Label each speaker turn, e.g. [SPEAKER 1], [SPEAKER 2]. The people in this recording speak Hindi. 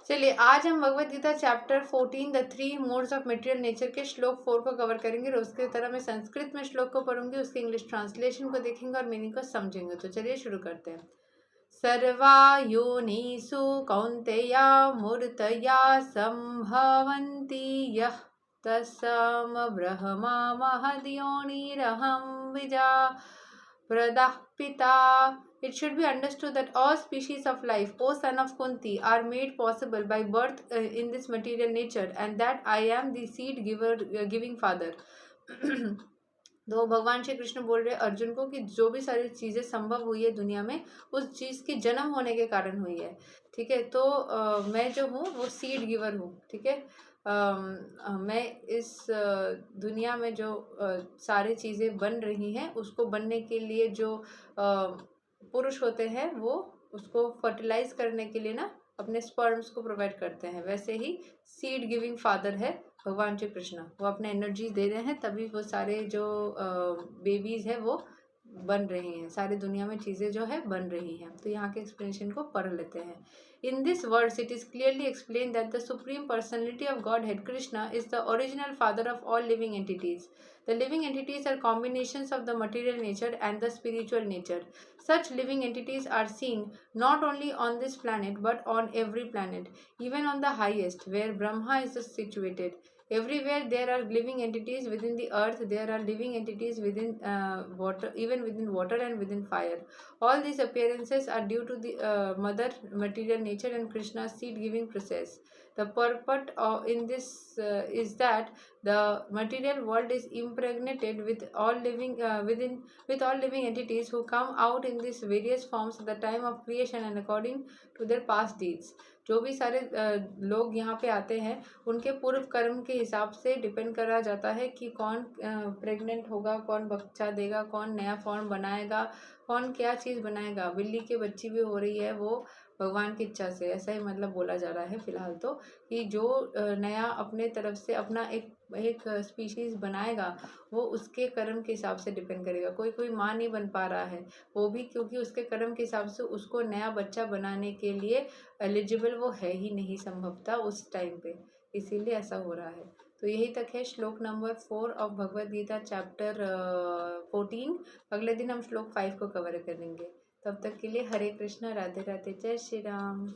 [SPEAKER 1] चलिए आज हम Bhagavad Gita chapter 14 the 3 modes of material nature के श्लोक 4 को कवर करेंगे। रोज की तरह मैं संस्कृत में श्लोक को पढ़ूंगी, उसके इंग्लिश ट्रांसलेशन को देखेंगे और मीनिंग को समझेंगे। तो चलिए शुरू करते हैं। सर्वा योनिषु कौन्तेया मूर्तया संभवन्ति यः तस्म ब्रह्मा महद्योनिरहं विजा प्रदाः पिता. It should be understood that all species of life, O son of Kunti, are made possible by birth in this material nature, and that I am the seed giver, giving father. तो भगवान श्री कृष्ण बोल रहे अर्जुन को कि जो भी सारी चीज़ें संभव हुई है दुनिया में, उस चीज़ की जन्म होने के कारण हुई है। ठीक है, तो मैं जो हूँ वो सीड गिवर हूँ। ठीक है, मैं इस दुनिया में जो सारी चीज़ें बन रही हैं उसको बनने के लिए जो पुरुष होते हैं वो उसको फर्टिलाइज करने के लिए ना अपने स्पर्म्स को प्रोवाइड करते हैं। वैसे ही सीड गिविंग फादर है भगवान श्री कृष्ण, वो अपने एनर्जी दे रहे हैं, तभी वो सारे जो बेबीज है वो बन रही हैं, सारी दुनिया में चीज़ें जो है बन रही हैं। तो यहाँ के एक्सप्लेनेशन को पढ़ लेते हैं। In this verse, it is clearly explained that the Supreme Personality of Godhead, Krishna, is the original father of all living entities. The living entities are combinations of the material nature and the spiritual nature. Such living entities are seen not only on this planet but on every planet, even on the highest, where Brahma is situated. Everywhere there are living entities within the earth, there are living entities within water, even within water and within fire. All these appearances are due to the mother material nature and Krishna's seed giving process. The purport in this is that the material world is impregnated with all living with all living entities who come out in these various forms at the time of creation and according to their past deeds. जो भी सारे लोग यहाँ पे आते हैं उनके पूर्व कर्म के हिसाब से डिपेंड करा जाता है कि कौन प्रेग्नेंट होगा, कौन बच्चा देगा, कौन नया फॉर्म बनाएगा, कौन क्या चीज़ बनाएगा। बिल्ली की बच्ची भी हो रही है वो भगवान की इच्छा से, ऐसा ही मतलब बोला जा रहा है फिलहाल तो, कि जो नया अपने तरफ से अपना एक स्पीशीज बनाएगा वो उसके कर्म के हिसाब से डिपेंड करेगा। कोई माँ नहीं बन पा रहा है, वो भी क्योंकि उसके कर्म के हिसाब से उसको नया बच्चा बनाने के लिए एलिजिबल वो है ही नहीं संभवतः उस टाइम पे, इसीलिए ऐसा हो रहा है। तो यही तक है श्लोक number 4 of Bhagavad Gita chapter 14। अगले दिन हम श्लोक 5 को कवर करेंगे। तब तक के लिए हरे कृष्णा, राधे राधे, जय श्री राम।